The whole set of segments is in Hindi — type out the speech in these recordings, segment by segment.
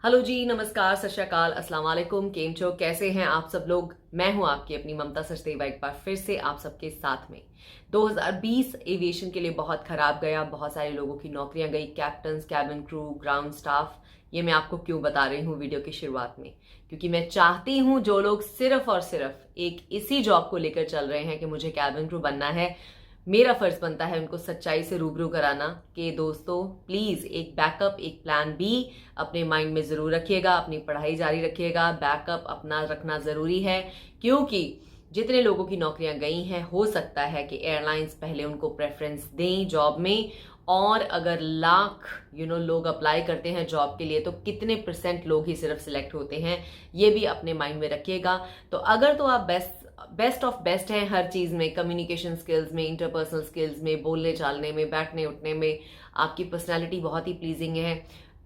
हेलो जी, नमस्कार, सत श्री अकाल, अस्सलाम वालेकुम। केम छो, कैसे हैं आप सब लोग। मैं हूं आपकी अपनी ममता सचदेवा, एक बार फिर से आप सबके साथ में। 2020 एविएशन के लिए बहुत खराब गया। बहुत सारे लोगों की नौकरियां गई, captain, cabin crew, ground staff. ये मैं आपको क्यों बता रही हूँ वीडियो की शुरुआत में, क्योंकि मैं चाहती हूँ जो लोग सिर्फ और सिर्फ एक इसी जॉब को लेकर चल रहे हैं कि मुझे कैबिन क्रू बनना है, मेरा फर्ज बनता है उनको सच्चाई से रूबरू कराना कि दोस्तों प्लीज एक बैकअप, एक प्लान बी अपने माइंड में जरूर रखिएगा। अपनी पढ़ाई जारी रखिएगा। बैकअप अपना रखना जरूरी है, क्योंकि जितने लोगों की नौकरियां गई हैं, हो सकता है कि एयरलाइंस पहले उनको प्रेफरेंस दें जॉब में। और अगर लाख लोग अप्लाई करते हैं जॉब के लिए, तो कितने % लोग ही सिर्फ सिलेक्ट होते हैं, ये भी अपने माइंड में रखिएगा। तो अगर तो आप बेस्ट ऑफ बेस्ट हैं हर चीज में, कम्युनिकेशन स्किल्स में, इंटरपर्सनल स्किल्स में, बोलने चालने में, बैठने उठने में, आपकी पर्सनैलिटी बहुत ही प्लीजिंग है,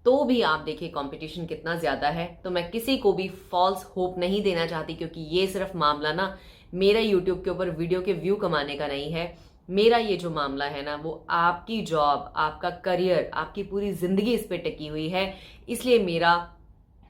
तो भी आप देखिए कंपटीशन कितना ज्यादा है। तो मैं किसी को भी फॉल्स होप नहीं देना चाहती, क्योंकि ये सिर्फ मामला ना मेरा यूट्यूब के ऊपर वीडियो के व्यू कमाने का नहीं है। मेरा ये जो मामला है ना, वो आपकी जॉब, आपका करियर, आपकी पूरी जिंदगी इस पे टिकी हुई है। इसलिए मेरा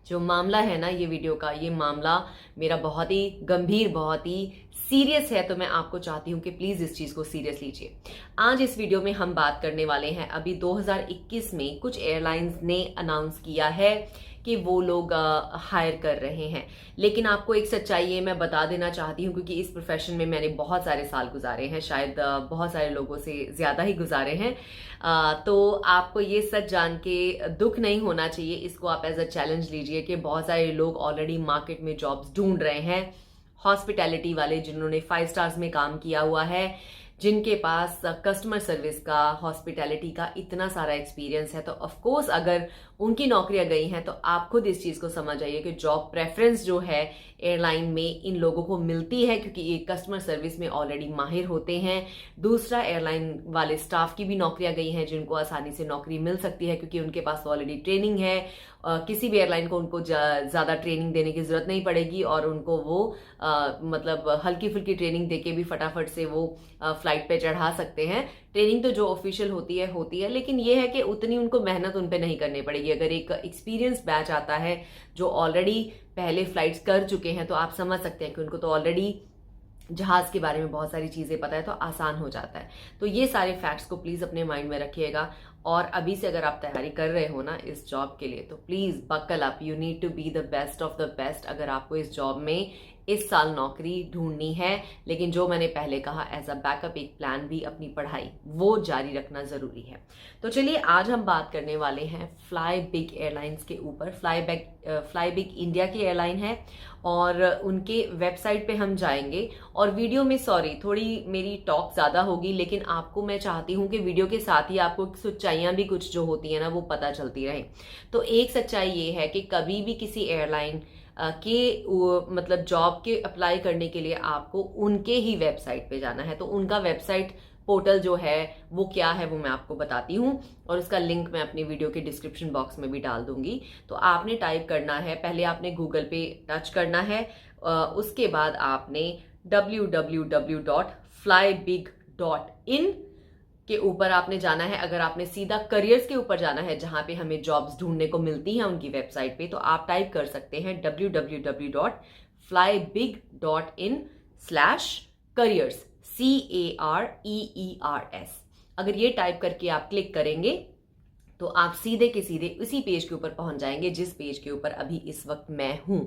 जो मामला है ना, ये वीडियो का ये मामला मेरा बहुत ही गंभीर, बहुत ही सीरियस है। तो मैं आपको चाहती हूँ कि प्लीज इस चीज को सीरियस लीजिए। आज इस वीडियो में हम बात करने वाले हैं, अभी 2021 में कुछ एयरलाइंस ने अनाउंस किया है कि वो लोग हायर कर रहे हैं। लेकिन आपको एक सच्चाई ये मैं बता देना चाहती हूँ, क्योंकि इस प्रोफेशन में मैंने बहुत सारे साल गुजारे हैं, शायद बहुत सारे लोगों से ज्यादा ही गुजारे हैं। तो आपको ये सच जान के दुख नहीं होना चाहिए, इसको आप एज अ चैलेंज लीजिए कि बहुत सारे लोग ऑलरेडी मार्केट में जॉब्स ढूंढ रहे हैं। हॉस्पिटैलिटी वाले जिन्होंने 5 स्टार्स में काम किया हुआ है, जिनके पास कस्टमर सर्विस का, हॉस्पिटैलिटी का इतना सारा एक्सपीरियंस है, तो ऑफ कोर्स अगर उनकी नौकरियां गई हैं, तो आप खुद इस चीज को समझ आइए कि जॉब प्रेफरेंस जो है एयरलाइन में इन लोगों को मिलती है, क्योंकि ये कस्टमर सर्विस में ऑलरेडी माहिर होते हैं। दूसरा, एयरलाइन वाले स्टाफ की भी नौकरियां गई हैं जिनको आसानी से नौकरी मिल सकती है, क्योंकि उनके पास ऑलरेडी ट्रेनिंग है। किसी भी एयरलाइन को उनको ज्यादा ट्रेनिंग देने की जरूरत नहीं पड़ेगी, और उनको वो मतलब हल्की फुल्की ट्रेनिंग देके भी फटाफट से वो फ्लाइट पे चढ़ा सकते हैं। ट्रेनिंग तो जो ऑफिशियल होती है, लेकिन ये है कि उतनी उनको मेहनत उन पे नहीं करनी पड़ेगी। अगर एक एक्सपीरियंस बैच आता है जो ऑलरेडी पहले फ्लाइट्स कर चुके हैं, तो आप समझ सकते हैं कि उनको तो ऑलरेडी जहाज के बारे में बहुत सारी चीजें पता है, तो आसान हो जाता है। तो ये सारे फैक्ट्स को प्लीज अपने माइंड में रखिएगा। और अभी से अगर आप तैयारी कर रहे हो ना इस जॉब के लिए, तो please buckle up, you need to be the best of the best अगर आपको इस जॉब में इस साल नौकरी ढूंढनी है। लेकिन जो मैंने पहले कहा, एज अ बैकअप एक प्लान भी अपनी पढ़ाई वो जारी रखना जरूरी है। तो चलिए आज हम बात करने वाले हैं फ्लाई बिग एयरलाइंस के ऊपर। फ्लाई बिग इंडिया की एयरलाइन है, और उनके वेबसाइट पे हम जाएंगे। और वीडियो में सॉरी थोड़ी मेरी टॉक ज्यादा होगी, लेकिन आपको मैं चाहती हूँ कि वीडियो के साथ ही आपको सच्चाइयां भी कुछ जो होती है ना, वो पता चलती रहे। तो एक सच्चाई ये है कि कभी भी किसी एयरलाइन के मतलब जॉब के अप्लाई करने के लिए आपको उनके ही वेबसाइट पे जाना है। तो उनका वेबसाइट पोर्टल जो है वो क्या है, वो मैं आपको बताती हूँ, और उसका लिंक मैं अपनी वीडियो के डिस्क्रिप्शन बॉक्स में भी डाल दूंगी। तो आपने टाइप करना है, पहले आपने गूगल पे टच करना है, उसके बाद आपने www.flybig.in के ऊपर आपने जाना है। अगर आपने सीधा करियर्स के ऊपर जाना है, जहां पे हमें जॉब्स ढूंढने को मिलती हैं उनकी वेबसाइट पे, तो आप टाइप कर सकते हैं www.flybig.in/careers CAREERS। अगर ये टाइप करके आप क्लिक करेंगे, तो आप सीधे के सीधे उसी पेज के ऊपर पहुंच जाएंगे जिस पेज के ऊपर अभी इस वक्त मैं हूं।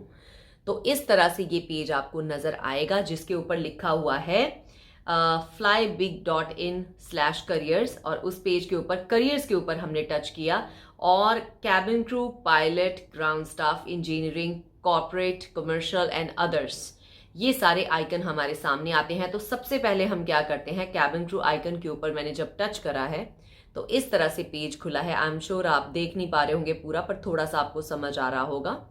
तो इस तरह से ये पेज आपको नजर आएगा, जिसके ऊपर लिखा हुआ है flybig.in/careers, और उस पेज के ऊपर करियर्स के ऊपर हमने टच किया, और cabin crew, pilot, ground staff, engineering, corporate, commercial and others, ये सारे आइकन हमारे सामने आते हैं। तो सबसे पहले हम क्या करते हैं, कैबिन क्रू आइकन के ऊपर मैंने जब टच करा है, तो इस तरह से पेज खुला है। आई एम श्योर आप देख नहीं पा रहे होंगे पूरा, पर थोड़ा सा आपको समझ आ रहा होगा।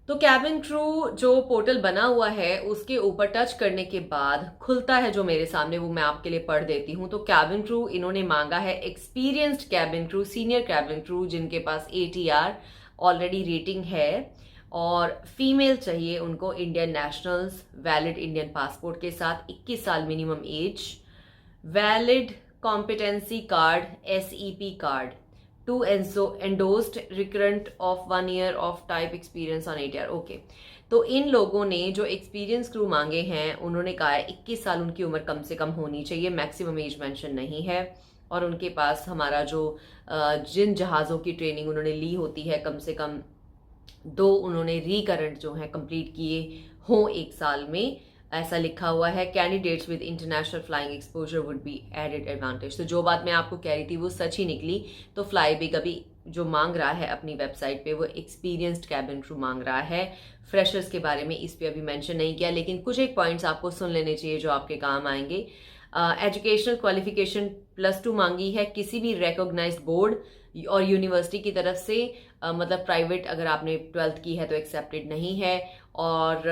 तो कैबिन क्रू जो पोर्टल बना हुआ है, उसके ऊपर टच करने के बाद खुलता है जो मेरे सामने, वो मैं आपके लिए पढ़ देती हूं। तो कैबिन क्रू इन्होंने मांगा है experienced cabin crew, senior cabin crew जिनके पास ATR ऑलरेडी रेटिंग है, और फीमेल चाहिए उनको, Indian nationals, valid Indian passport के साथ, 21 साल minimum age, valid competency card, SEP card, 2 endorsed recurrent of 1 year of type experience on ATR. Okay, तो इन लोगों ने जो एक्सपीरियंस क्रू मांगे हैं उन्होंने कहा है 21 साल उनकी उम्र कम से कम होनी चाहिए, मैक्सिमम एज मेंशन नहीं है, और उनके पास हमारा जो जिन जहाज़ों की ट्रेनिंग उन्होंने ली होती है कम से कम 2 उन्होंने रिकरेंट जो है कंप्लीट किए हों 1 साल में, ऐसा लिखा हुआ है। Candidates with international flying exposure would be added advantage. तो जो बात मैं आपको कह रही थी वो सच ही निकली। तो फ्लाईबिग अभी जो मांग रहा है अपनी वेबसाइट पे वो एक्सपीरियंस्ड कैबिन क्रू मांग रहा है। फ्रेशर्स के बारे में इस पे अभी मेंशन नहीं किया, लेकिन कुछ एक पॉइंट्स आपको सुन लेने चाहिए जो आपके काम आएंगे। एजुकेशनल क्वालिफिकेशन +2 मांगी है किसी भी रिकॉग्नाइज्ड बोर्ड और यूनिवर्सिटी की तरफ से, मतलब प्राइवेट अगर आपने 12th की है तो एक्सेप्टेड नहीं है, और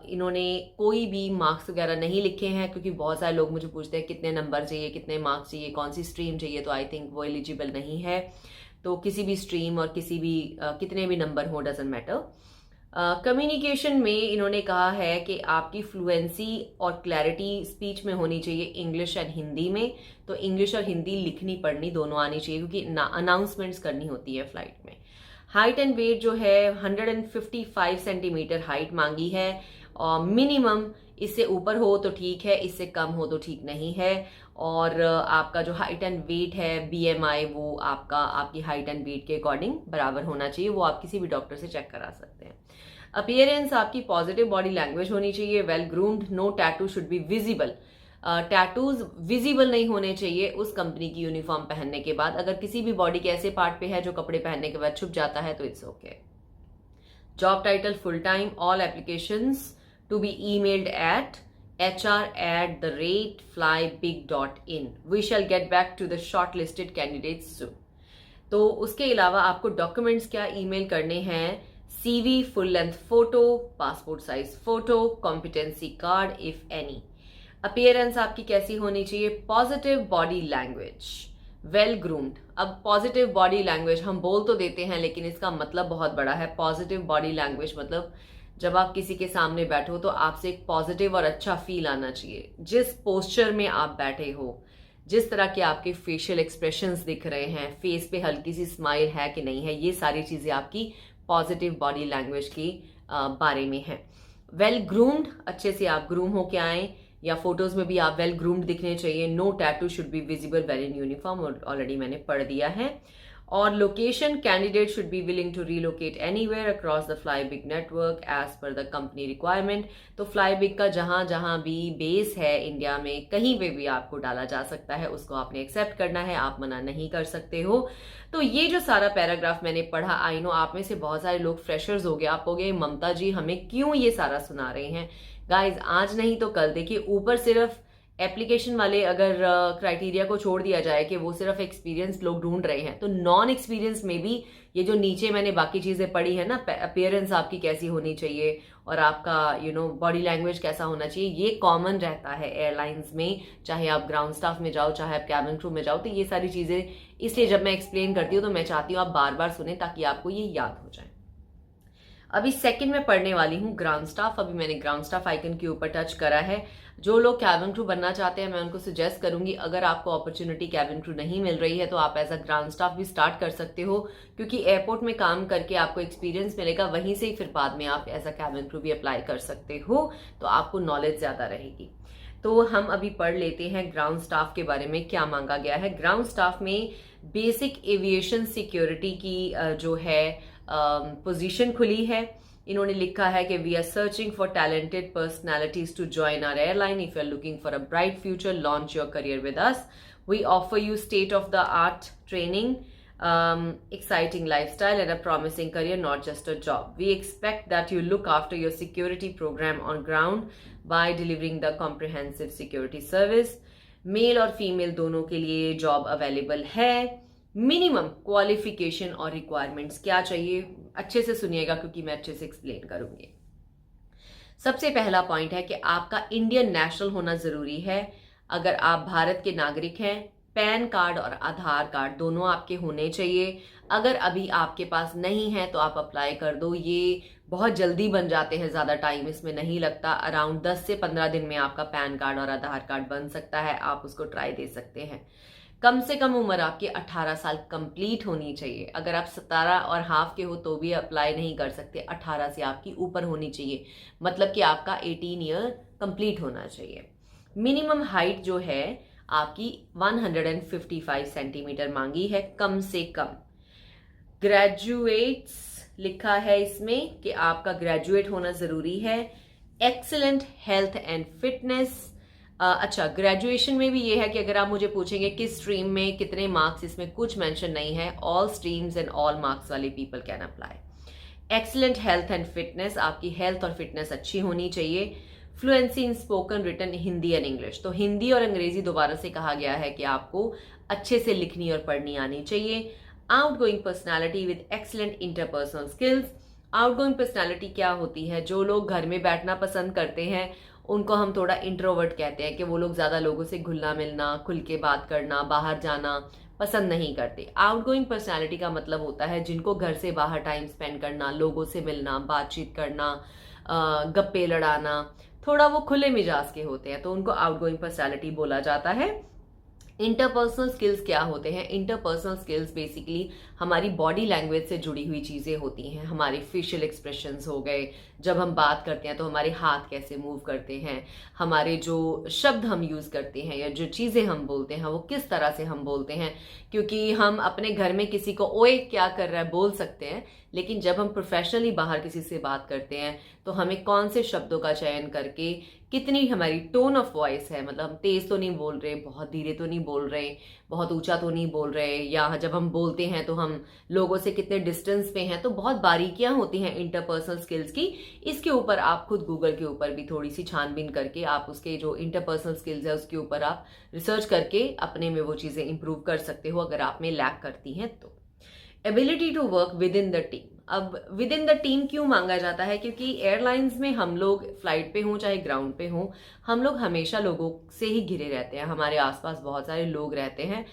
इन्होंने कोई भी मार्क्स वगैरह नहीं लिखे हैं, क्योंकि बहुत सारे लोग मुझे पूछते हैं कितने नंबर चाहिए, कितने मार्क्स चाहिए, कौन सी स्ट्रीम चाहिए, तो आई थिंक वो एलिजिबल नहीं है। तो किसी भी स्ट्रीम और किसी भी कितने भी नंबर हो, डजंट मैटर। कम्युनिकेशन में इन्होंने कहा है कि आपकी फ्लुएंसी और क्लैरिटी स्पीच में होनी चाहिए, इंग्लिश एंड हिंदी में। तो इंग्लिश और हिंदी लिखनी पढ़नी दोनों आनी चाहिए, क्योंकि अनाउंसमेंट्स करनी होती है फ्लाइट में। हाइट एंड वेट जो है 155 सेंटीमीटर हाइट मांगी है, और मिनिमम इससे ऊपर हो तो ठीक है, इससे कम हो तो ठीक नहीं है। और आपका जो हाइट एंड वेट है BMI वो आपकी हाइट एंड वेट के अकॉर्डिंग बराबर होना चाहिए, वो आप किसी भी डॉक्टर से चेक करा सकते हैं। अपीयरेंस आपकी पॉजिटिव बॉडी लैंग्वेज होनी चाहिए, well groomed, no tattoo should be visible. Tattoos visible नहीं होने चाहिए उस कंपनी की यूनिफॉर्म पहनने के बाद। अगर किसी भी बॉडी के ऐसे पार्ट पे है जो कपड़े पहनने के बाद छुप जाता है तो it's okay. Job title full time, all applications to be emailed at hr@flybig.in. We shall get back to the shortlisted candidates soon. तो उसके अलावा आपको डॉक्यूमेंट्स क्या ईमेल करने हैं? CV, full length photo, passport size photo, competency card if any. Appearance आपकी कैसी होनी चाहिए? Positive body language, well groomed. अब पॉजिटिव बॉडी लैंग्वेज हम बोल तो देते हैं, लेकिन इसका मतलब बहुत बड़ा है। पॉजिटिव बॉडी लैंग्वेज मतलब जब आप किसी के सामने बैठो तो आपसे एक पॉजिटिव और अच्छा फील आना चाहिए। जिस पोस्चर में आप बैठे हो, जिस तरह के आपके फेशियल एक्सप्रेशंस दिख रहे हैं, फेस पे हल्की सी स्माइल है कि नहीं है, ये सारी चीजें आपकी पॉजिटिव बॉडी लैंग्वेज की बारे में है। वेल ग्रूम्ड, अच्छे से आप ग्रूम होके आए, या फोटोज में भी आप वेल ग्रूम्ड दिखने चाहिए। No tattoo should be visible well in uniform, already मैंने पढ़ दिया है। और location, candidate should be willing to relocate anywhere across the Flybig network as per the company requirement. तो फ्लाईबिग का जहां जहां भी बेस है इंडिया में, कहीं पे भी आपको डाला जा सकता है, उसको आपने एक्सेप्ट करना है, आप मना नहीं कर सकते हो। तो ये जो सारा पैराग्राफ मैंने पढ़ा, आई नो आप में से बहुत सारे लोग फ्रेशर्स हो गए, आप हो गए ममता जी हमें क्यों ये सारा सुना रहे हैं। गाइज आज नहीं तो कल देखिए, ऊपर सिर्फ एप्लीकेशन वाले अगर क्राइटेरिया को छोड़ दिया जाए कि वो सिर्फ एक्सपीरियंस लोग ढूंढ रहे हैं, तो नॉन एक्सपीरियंस में भी ये जो नीचे मैंने बाकी चीजें पढ़ी है ना, अपीयरेंस आपकी कैसी होनी चाहिए और आपका बॉडी लैंग्वेज कैसा होना चाहिए, ये कॉमन रहता है एयरलाइंस में। चाहे आप ग्राउंड स्टाफ में जाओ, चाहे आप कैबिन क्रू में जाओ, तो ये सारी चीजें इसलिए जब मैं एक्सप्लेन करती हूँ तो मैं चाहती हूँ आप बार बार सुने ताकि आपको ये याद हो जाए। अभी सेकंड में पढ़ने वाली हूँ ग्राउंड स्टाफ। अभी मैंने ग्राउंड स्टाफ आइकन के ऊपर टच करा है। जो लोग कैबिन क्रू बनना चाहते हैं मैं उनको सजेस्ट करूंगी, अगर आपको अपॉर्चुनिटी कैबिन क्रू नहीं मिल रही है तो आप एज अ ग्राउंड स्टाफ भी स्टार्ट कर सकते हो, क्योंकि एयरपोर्ट में काम करके आपको एक्सपीरियंस मिलेगा, वहीं से ही फिर बाद में आप एज अ कैबिन क्रू भी अप्लाई कर सकते हो, तो आपको नॉलेज ज्यादा रहेगी। तो हम अभी पढ़ लेते हैं ग्राउंड स्टाफ के बारे में क्या मांगा गया है। ग्राउंड स्टाफ में बेसिक एविएशन सिक्योरिटी की जो है पोजीशन खुली है। इन्होंने लिखा है कि we are searching for talented personalities to join our airline. If you are looking for a bright future, launch your career with us. We offer you state of the art training, exciting lifestyle and a promising career, not just a job. We expect that you look after your security program on ground by delivering the comprehensive security service. Male और फीमेल दोनों के लिए जॉब अवेलेबल है। मिनिमम क्वालिफिकेशन और रिक्वायरमेंट्स क्या चाहिए, अच्छे से सुनिएगा क्योंकि मैं अच्छे से एक्सप्लेन करूंगी। सबसे पहला पॉइंट है कि आपका इंडियन नेशनल होना जरूरी है। अगर आप भारत के नागरिक हैं, पैन कार्ड और आधार कार्ड दोनों आपके होने चाहिए। अगर अभी आपके पास नहीं है तो आप अप्लाई कर दो, ये बहुत जल्दी बन जाते हैं, ज़्यादा टाइम इसमें नहीं लगता। अराउंड 10 से 15 दिन में आपका पैन कार्ड और आधार कार्ड बन सकता है, आप उसको ट्राई दे सकते हैं। कम से कम उम्र आपकी 18 साल कंप्लीट होनी चाहिए। अगर आप 17 और हाफ के हो तो भी अप्लाई नहीं कर सकते, 18 से आपकी ऊपर होनी चाहिए, मतलब कि आपका 18 ईयर कंप्लीट होना चाहिए। मिनिमम हाइट जो है आपकी 155 सेंटीमीटर मांगी है कम से कम। ग्रेजुएट्स लिखा है इसमें कि आपका ग्रेजुएट होना जरूरी है। Excellent health and fitness. अच्छा, ग्रेजुएशन में भी ये है कि अगर आप मुझे पूछेंगे किस स्ट्रीम में कितने मार्क्स, इसमें कुछ मेंशन नहीं है। All streams and all marks वाले people can apply. Excellent health and fitness, आपकी हेल्थ और फिटनेस अच्छी होनी चाहिए। Fluency in spoken, written, Hindi and English, तो हिंदी और अंग्रेजी दोबारा से कहा गया है कि आपको अच्छे से लिखनी और पढ़नी आनी चाहिए। Outgoing personality with excellent interpersonal skills. Outgoing personality क्या होती है? जो लोग घर में बैठना पसंद करते हैं उनको हम थोड़ा इंट्रोवर्ट कहते हैं, कि वो लोग ज्यादा लोगों से घुलना मिलना, खुल के बात करना, बाहर जाना पसंद नहीं करते। आउटगोइंग पर्सनालिटी का मतलब होता है जिनको घर से बाहर टाइम स्पेंड करना, लोगों से मिलना, बातचीत करना, गप्पे लड़ाना, थोड़ा वो खुले मिजाज के होते हैं, तो उनको आउटगोइंग पर्सनालिटी बोला जाता है। इंटरपर्सनल स्किल्स क्या होते हैं? इंटरपर्सनल स्किल्स बेसिकली हमारी बॉडी लैंग्वेज से जुड़ी हुई चीजें होती हैं। हमारे फेशियल एक्सप्रेशंस हो गए, जब हम बात करते हैं तो हमारे हाथ कैसे मूव करते हैं, हमारे जो शब्द हम यूज करते हैं या जो चीजें हम बोलते हैं वो किस तरह से हम बोलते हैं। क्योंकि हम अपने घर में किसी को ओए क्या कर रहा है बोल सकते हैं, लेकिन जब हम प्रोफेशनली बाहर किसी से बात करते हैं तो हमें कौन से शब्दों का चयन करके, कितनी हमारी टोन ऑफ वॉइस है, मतलब हम तेज तो नहीं बोल रहे, बहुत धीरे तो नहीं बोल रहे, बहुत ऊंचा तो नहीं बोल रहे, या जब हम बोलते हैं तो हम लोगों से कितने डिस्टेंस पे हैं, तो बहुत बारीकियां होती हैं इंटरपर्सनल स्किल्स की। इसके ऊपर आप खुद गूगल के ऊपर भी थोड़ी सी छानबीन करके आप उसके जो इंटरपर्सनल स्किल्स है उसके ऊपर आप रिसर्च करके अपने में वो चीजें इंप्रूव कर सकते हो अगर आप में लैक करती हैं तो। Ability to work within the team. अब विद इन द टीम क्यों मांगा जाता है? क्योंकि एयरलाइंस में हम लोग फ्लाइट पे हों चाहे ग्राउंड पे हों, हम लोग हमेशा लोगों से ही घिरे रहते हैं, हमारे आसपास बहुत सारे लोग रहते हैं।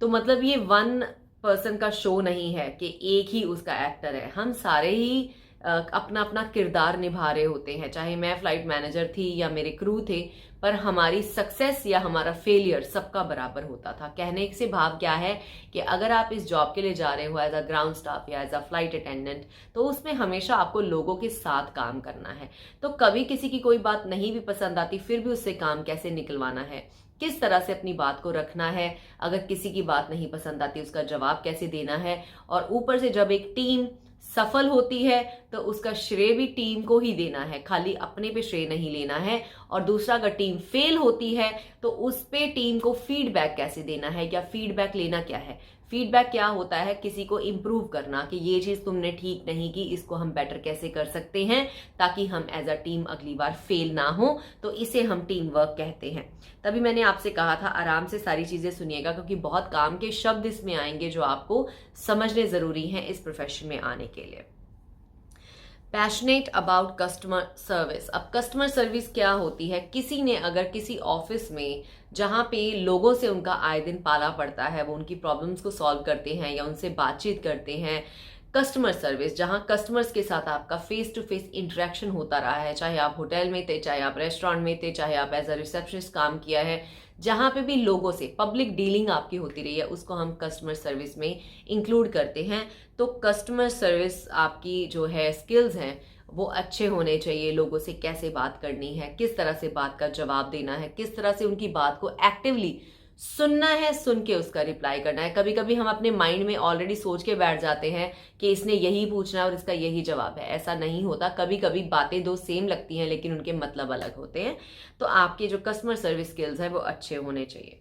तो मतलब ये वन पर्सन का शो नहीं है कि एक ही उसका एक्टर है, हम सारे ही अपना अपना किरदार निभा रहे होते हैं। चाहे मैं फ्लाइट मैनेजर थी या मेरे क्रू थे, पर हमारी सक्सेस या हमारा फेलियर सबका बराबर होता था। कहने से भाव क्या है कि अगर आप इस जॉब के लिए जा रहे हो एज अ ग्राउंड स्टाफ या एज अ फ्लाइट अटेंडेंट, तो उसमें हमेशा आपको लोगों के साथ काम करना है। तो कभी किसी की कोई बात नहीं भी पसंद आती, फिर भी उससे काम कैसे निकलवाना है, किस तरह से अपनी बात को रखना है, अगर किसी की बात नहीं पसंद आती उसका जवाब कैसे देना है। और ऊपर से जब एक टीम सफल होती है तो उसका श्रेय भी टीम को ही देना है, खाली अपने पे श्रेय नहीं लेना है। और दूसरा, अगर टीम फेल होती है तो उस पे टीम को फीडबैक कैसे देना है, या फीडबैक लेना क्या है। फीडबैक क्या होता है? किसी को इम्प्रूव करना, कि ये चीज तुमने ठीक नहीं की, इसको हम बेटर कैसे कर सकते हैं ताकि हम एज अ टीम अगली बार फेल ना हो। तो इसे हम टीम वर्क कहते हैं। तभी मैंने आपसे कहा था आराम से सारी चीजें सुनिएगा, क्योंकि बहुत काम के शब्द इसमें आएंगे जो आपको समझने जरूरी हैं इस प्रोफेशन में आने के लिए। Passionate about customer service. अब कस्टमर सर्विस क्या होती है? किसी ने अगर किसी ऑफिस में जहां पे लोगों से उनका आए दिन पाला पड़ता है, वो उनकी प्रॉब्लम्स को सॉल्व करते हैं या उनसे बातचीत करते हैं, कस्टमर सर्विस जहां कस्टमर्स के साथ आपका फेस टू फेस इंटरेक्शन होता रहा है, चाहे आप होटल में थे, चाहे आप रेस्टोरेंट में थे, चाहे आप एज अ रिसेप्शनिस्ट काम किया है, जहां पे भी लोगों से पब्लिक डीलिंग आपकी होती रही है, उसको हम कस्टमर सर्विस में इंक्लूड करते हैं। तो कस्टमर सर्विस आपकी जो है स्किल्स हैं वो अच्छे होने चाहिए। लोगों से कैसे बात करनी है, किस तरह से बात का जवाब देना है, किस तरह से उनकी बात को एक्टिवली सुनना है, सुन के उसका रिप्लाई करना है। कभी कभी हम अपने माइंड में ऑलरेडी सोच के बैठ जाते हैं कि इसने यही पूछना है और इसका यही जवाब है। ऐसा नहीं होता। कभी कभी बातें दो सेम लगती हैं लेकिन उनके मतलब अलग होते हैं। तो आपके जो कस्टमर सर्विस स्किल्स है वो अच्छे होने चाहिए।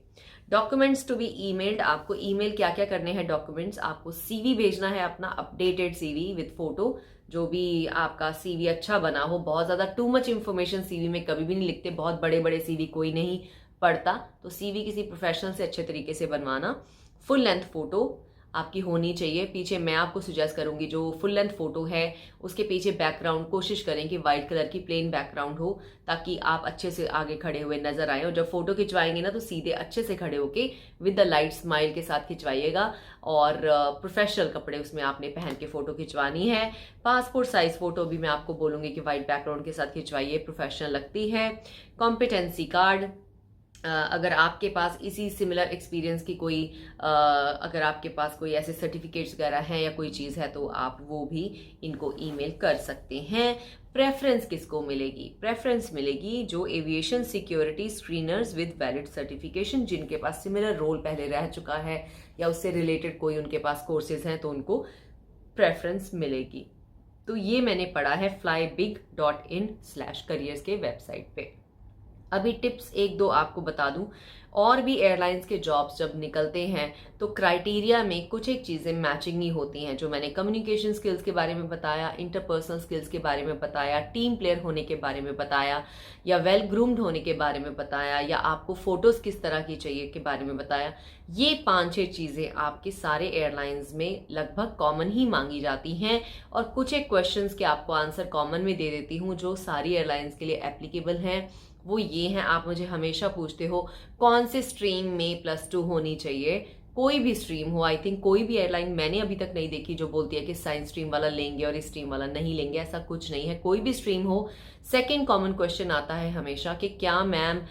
Documents to be emailed. आपको ईमेल क्या क्या करने हैं डॉक्यूमेंट्स? आपको सीवी भेजना है, अपना अपडेटेड सीवी विद फोटो, जो भी आपका सीवी अच्छा बना हो। बहुत ज्यादा टू मच इंफॉर्मेशन सीवी में कभी भी नहीं लिखते, बहुत बड़े बड़े सीवी कोई नहीं पढ़ता। तो सीवी किसी प्रोफेशनल से अच्छे तरीके से बनवाना। फुल लेंथ फोटो आपकी होनी चाहिए। पीछे मैं आपको सुजेस्ट करूंगी जो फुल लेंथ फोटो है उसके पीछे बैकग्राउंड कोशिश करें कि व्हाइट कलर की प्लेन बैकग्राउंड हो, ताकि आप अच्छे से आगे खड़े हुए नजर आए। और जब फोटो खिंचवाएंगे ना तो सीधे अच्छे से खड़े होके विद द लाइट स्माइल के साथ खिंचवाइएगा। और प्रोफेशनल कपड़े उसमें आपने पहन के फोटो खिंचवानी है। पासपोर्ट साइज फोटो भी मैं आपको बोलूंगी कि व्हाइट बैकग्राउंड के साथ खिंचवाइए, प्रोफेशनल लगती है। कॉम्पिटेंसी कार्ड, अगर आपके पास इसी सिमिलर एक्सपीरियंस की कोई अगर आपके पास कोई ऐसे सर्टिफिकेट्स वगैरह हैं या कोई चीज़ है तो आप वो भी इनको ईमेल कर सकते हैं। प्रेफरेंस किसको मिलेगी? प्रेफरेंस मिलेगी जो aviation security screeners with valid certification, जिनके पास सिमिलर रोल पहले रह चुका है या उससे रिलेटेड कोई उनके पास कोर्सेज हैं तो उनको प्रेफरेंस मिलेगी। तो ये मैंने पढ़ा है flybig.in/careers के वेबसाइट पे। अभी टिप्स एक दो आपको बता दूं, और भी एयरलाइंस के जॉब्स जब निकलते हैं तो क्राइटेरिया में कुछ एक चीज़ें मैचिंग ही होती हैं, जो मैंने कम्युनिकेशन स्किल्स के बारे में बताया, इंटरपर्सनल स्किल्स के बारे में बताया, टीम प्लेयर होने के बारे में बताया, या वेल ग्रूम्ड होने के बारे में बताया, या आपको फोटोज़ किस तरह की चाहिए के बारे में बताया। ये 5-6 चीज़ें आपके सारे एयरलाइंस में लगभग कॉमन ही मांगी जाती हैं, और कुछ एक क्वेश्चंस के आपको आंसर कॉमन में दे देती हूँ जो सारी एयरलाइंस के लिए एप्लीकेबल हैं। वो ये हैं, आप मुझे हमेशा पूछते हो कौन से स्ट्रीम में +2 होनी चाहिए। कोई भी स्ट्रीम हो, आई थिंक कोई भी एयरलाइन मैंने अभी तक नहीं देखी जो बोलती है कि साइंस स्ट्रीम वाला लेंगे और इस स्ट्रीम वाला नहीं लेंगे, ऐसा कुछ नहीं है। कोई भी स्ट्रीम हो, सेकंड कॉमन क्वेश्चन आता है हमेशा कि क्या मैम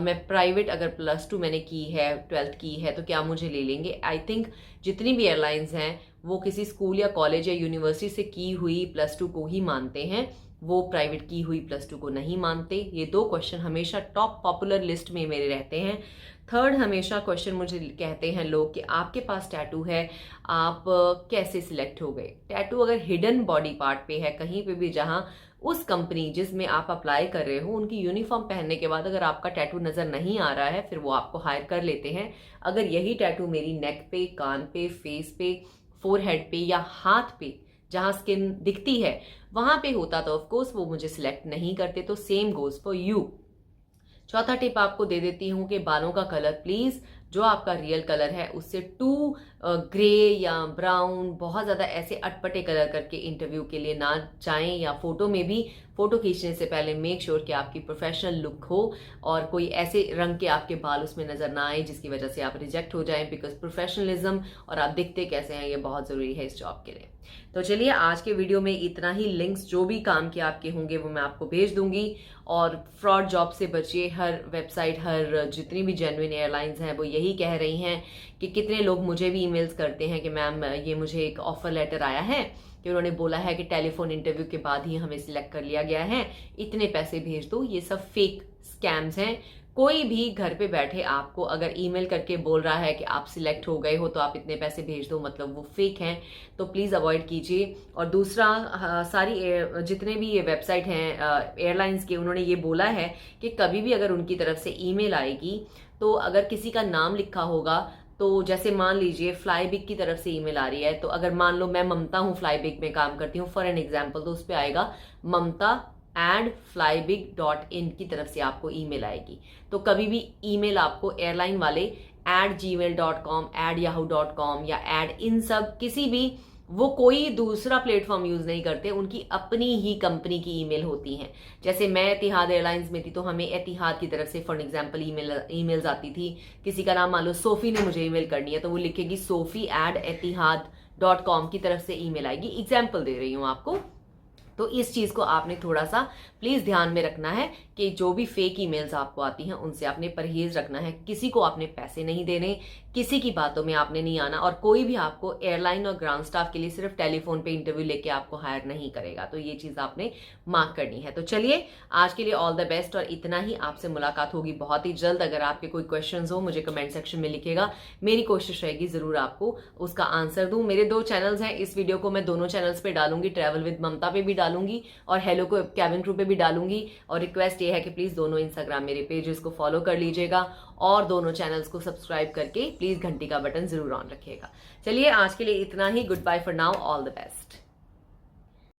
मैं प्राइवेट अगर +2 मैंने की है, 12th की है, तो क्या मुझे ले लेंगे? आई थिंक जितनी भी एयरलाइंस हैं वो किसी स्कूल या कॉलेज या यूनिवर्सिटी से की हुई +2 को ही मानते हैं, वो प्राइवेट की हुई +2 को नहीं मानते। ये 2 क्वेश्चन हमेशा टॉप पॉपुलर लिस्ट में मेरे रहते हैं। थर्ड हमेशा क्वेश्चन मुझे कहते हैं लोग कि आपके पास टैटू है, आप कैसे सिलेक्ट हो गए? टैटू अगर हिडन बॉडी पार्ट पे है कहीं पे भी, जहां उस कंपनी जिसमें आप अप्लाई कर रहे हो उनकी यूनिफॉर्म पहनने के बाद अगर आपका टैटू नजर नहीं आ रहा है, फिर वो आपको हायर कर लेते हैं। अगर यही टैटू मेरी नेक पे, कान पे, फेस पे, फोरहेड पे या हाथ पे जहां स्किन दिखती है वहां पे होता तो ऑफ कोर्स वो मुझे सिलेक्ट नहीं करते। तो सेम गोज फॉर यू। चौथा टिप आपको दे देती हूँ कि बालों का कलर प्लीज जो आपका रियल कलर है उससे टू ग्रे या ब्राउन, बहुत ज्यादा ऐसे अटपटे कलर करके इंटरव्यू के लिए ना जाएं, या फोटो में भी फोटो खींचने से पहले मेक श्योर कि आपकी प्रोफेशनल लुक हो और कोई ऐसे रंग के आपके बाल उसमें नजर ना आए जिसकी वजह से आप रिजेक्ट हो जाएं, बिकॉज प्रोफेशनलिज्म और आप दिखते कैसे हैं ये बहुत जरूरी है इस जॉब के लिए। तो चलिए आज के वीडियो में इतना ही। लिंक्स जो भी काम के आपके होंगे वो मैं आपको भेज दूंगी, और फ्रॉड जॉब से बचिए। हर वेबसाइट, हर जितनी भी जेन्युइन एयरलाइंस हैं वो यही कह रही हैं कि कितने लोग मुझे भी ईमेल्स करते हैं कि मैम ये मुझे एक ऑफर लेटर आया है कि उन्होंने बोला है कि टेलीफोन इंटरव्यू के बाद ही हमें सिलेक्ट कर लिया गया है, इतने पैसे भेज दो। ये सब फेक स्कैम्स हैं। कोई भी घर पे बैठे आपको अगर ईमेल करके बोल रहा है कि आप सिलेक्ट हो गए हो तो आप इतने पैसे भेज दो, मतलब वो फेक हैं। तो प्लीज़ अवॉइड कीजिए। और दूसरा, सारी जितने भी ये वेबसाइट हैं एयरलाइंस के, उन्होंने ये बोला है कि कभी भी अगर उनकी तरफ से ईमेल आएगी तो अगर किसी का नाम लिखा होगा, तो जैसे मान लीजिए फ्लाईबिग की तरफ से ईमेल आ रही है, तो अगर मान लो मैं ममता हूँ, फ्लाईबिग में काम करती हूँ फॉर एन एग्जाम्पल, तो उस पर आएगा mamta@flybig.in की तरफ से आपको ईमेल आएगी। तो कभी भी ईमेल आपको एयरलाइन वाले @gmail.com, @yahoo.com या इन सब किसी भी, वो कोई दूसरा प्लेटफॉर्म यूज नहीं करते, उनकी अपनी ही कंपनी की ईमेल होती हैं। जैसे मैं एतिहाद एयरलाइंस में थी तो हमें एतिहाद की तरफ से फॉर एग्जांपल ईमेल्स आती थी। किसी का नाम मान लो सोफी ने मुझे ईमेल करनी है तो वो लिखेगी sophie@etihad.com की तरफ से ईमेल आएगी। एग्जाम्पल दे रही हूँ आपको। तो इस चीज को आपने थोड़ा सा प्लीज ध्यान में रखना है कि जो भी फेक ईमेल्स आपको आती हैं उनसे आपने परहेज रखना है। किसी को आपने पैसे नहीं देने, किसी की बातों में आपने नहीं आना, और कोई भी आपको एयरलाइन और ग्राउंड स्टाफ के लिए सिर्फ टेलीफोन पे इंटरव्यू लेके आपको हायर नहीं करेगा। तो ये चीज आपने मार्क करनी है। तो चलिए आज के लिए ऑल द बेस्ट, और इतना ही। आपसे मुलाकात होगी बहुत ही जल्द। अगर आपके कोई क्वेश्चंस हो मुझे कमेंट सेक्शन में लिखेगा, मेरी कोशिश रहेगी जरूर आपको उसका आंसर दूं। मेरे 2 चैनल्स हैं, इस वीडियो को मैं दोनों चैनल्स पे डालूंगी, ट्रैवल विद ममता पे भी डालूंगी और हेलो को कैबिन क्रू पे भी डालूंगी। और रिक्वेस्ट ये है कि प्लीज दोनों इंस्टाग्राम मेरे पेजेस को फॉलो कर लीजिएगा और दोनों चैनल्स को सब्सक्राइब करके प्लीज घंटी का बटन जरूर ऑन रखिएगा। चलिए आज के लिए इतना ही। Good bye for now, all the best.